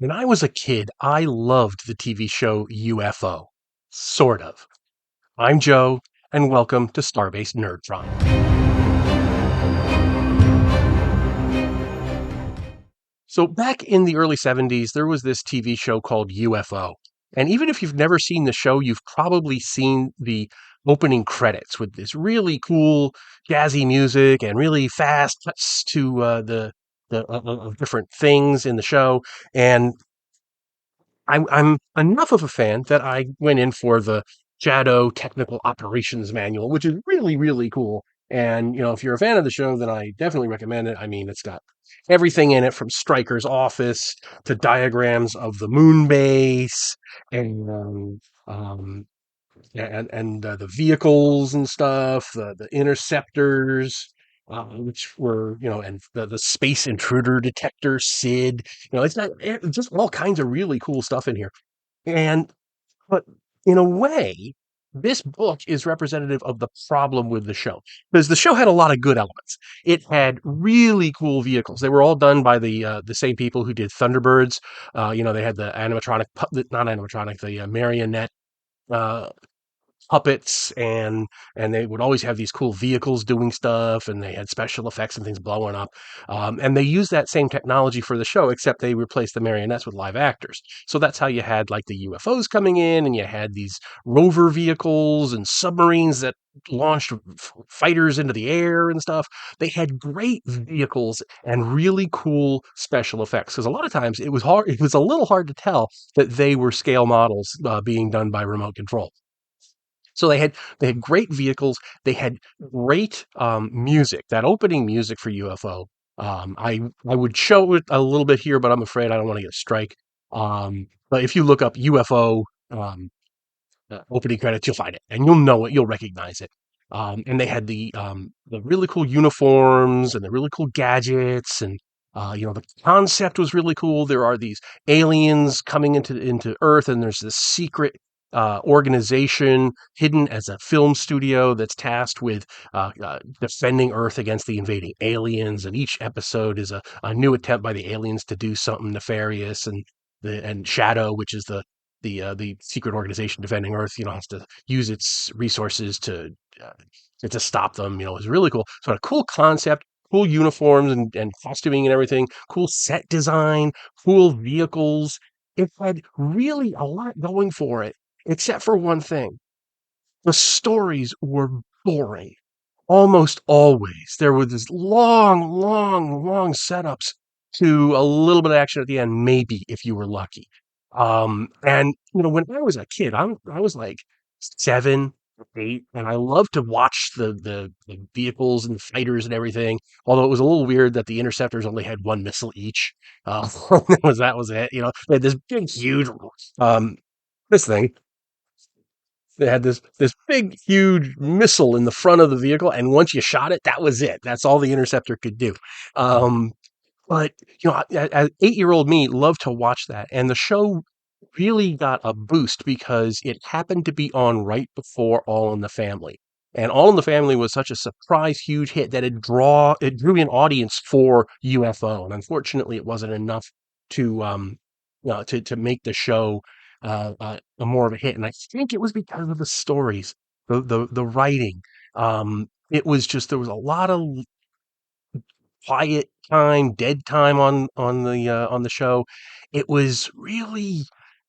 When I was a kid, I loved the TV show UFO. Sort of. I'm Joe, and welcome to Starbase Nerdtron. So, back in the early 70s, there was this TV show called UFO. And even if you've never seen the show, you've probably seen the opening credits with this really cool jazzy music and really fast cuts to of different things in the show. And I'm enough of a fan that I went in for the Shadow Technical Operations Manual, which is really, really cool. And, if you're a fan of the show, then I definitely recommend it. I mean, it's got everything in it from Stryker's office to diagrams of the moon base and um, the vehicles and stuff, the interceptors, which were and the space intruder detector, SID. It's just all kinds of really cool stuff in here. And but in a way, this book is representative of the problem with the show because the show had a lot of good elements. It had really cool vehicles. They were all done by the same people who did Thunderbirds. They had the animatronic, not animatronic, the marionette uh, puppets and they would always have these cool vehicles doing stuff and they had special effects and things blowing up and they used that same technology for the show except they replaced the marionettes with live actors, so that's how you had like the UFOs coming in and you had these rover vehicles and submarines that launched fighters into the air and stuff. They had great vehicles and really cool special effects because a lot of times it was a little hard to tell that they were scale models being done by remote control. So they had great vehicles. They had great music. That opening music for UFO. I would show it a little bit here, but I'm afraid I don't want to get a strike. But if you look up UFO opening credits, you'll find it, and you'll know it. You'll recognize it. And they had the really cool uniforms and the really cool gadgets, and the concept was really cool. There are these aliens coming into Earth, and there's this secret organization hidden as a film studio that's tasked with defending Earth against the invading aliens. And each episode is a new attempt by the aliens to do something nefarious. And Shadow, which is the secret organization defending Earth, has to use its resources uh, to stop them. It's really cool. So a cool concept, cool uniforms and costuming and everything, cool set design, cool vehicles. It had really a lot going for it, except for one thing. The stories were boring. Almost always. There were these long, long, long setups to a little bit of action at the end, maybe if you were lucky. And when I was a kid, I was like 7, 8, and I loved to watch the vehicles and the fighters and everything. Although it was a little weird that the interceptors only had one missile each. That was it. They had this big, huge um, this thing. They had this big, huge missile in the front of the vehicle, and once you shot it, that was it. That's all the interceptor could do. Um, but as 8-year-old me loved to watch that, and the show really got a boost because it happened to be on right before All in the Family, and All in the Family was such a surprise, huge hit that it drew an audience for UFO, and unfortunately, it wasn't enough to make the show a more of a hit. And I think it was because of the stories, the writing. It was just there was a lot of quiet time, dead time on the show. It was really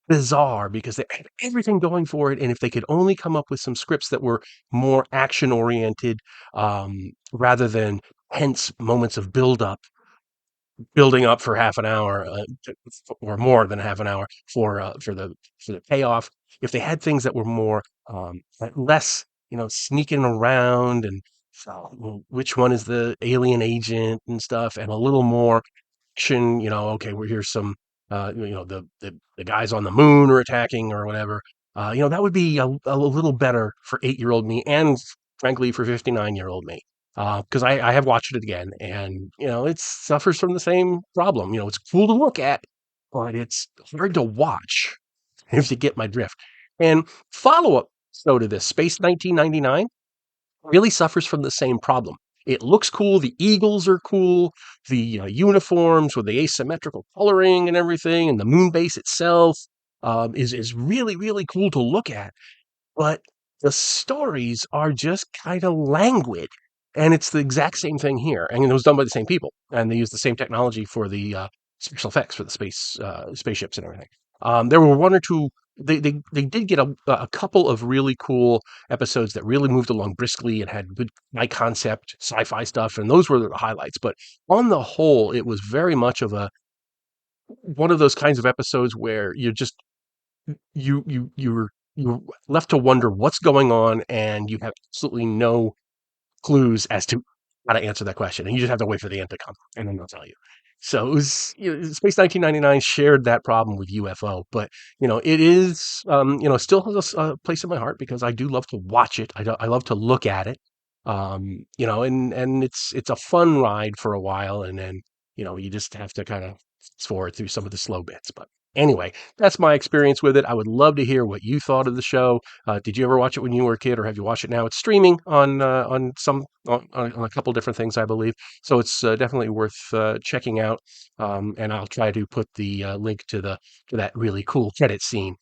bizarre because they had everything going for it, and if they could only come up with some scripts that were more action oriented, rather than tense moments of building up for half an hour, or more than half an hour for the payoff. If they had things that were more less, sneaking around and which one is the alien agent and stuff, and a little more action. Okay, we're here's some, the guys on the moon are attacking or whatever. That would be a little better for 8-year-old me and frankly for 59-year-old me. Because I have watched it again, and it suffers from the same problem. It's cool to look at, but it's hard to watch if you get my drift. And follow up show to this, Space 1999, really suffers from the same problem. It looks cool. The eagles are cool. The uniforms with the asymmetrical coloring and everything, and the moon base itself is really really cool to look at. But the stories are just kind of languid. And it's the exact same thing here. And it was done by the same people. And they used the same technology for the special effects for the spaceships and everything. There were one or two. They did get a couple of really cool episodes that really moved along briskly and had good high concept sci-fi stuff, and those were the highlights. But on the whole, it was very much of a one of those kinds of episodes where you're left to wonder what's going on, and you have absolutely no clues as to how to answer that question, and you just have to wait for the end to come, and then they'll tell you. So it was, Space 1999 shared that problem with UFO, but it is, still has a place in my heart because I do love to watch it. I love to look at it, and it's a fun ride for a while, and then you just have to kind of fast forward through some of the slow bits. But anyway, that's my experience with it. I would love to hear what you thought of the show. Did you ever watch it when you were a kid, or have you watched it now? It's streaming on a couple different things, I believe. So it's definitely worth checking out. And I'll try to put the link to that really cool credit scene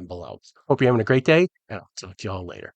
below. Hope you're having a great day, and I'll talk to you all later.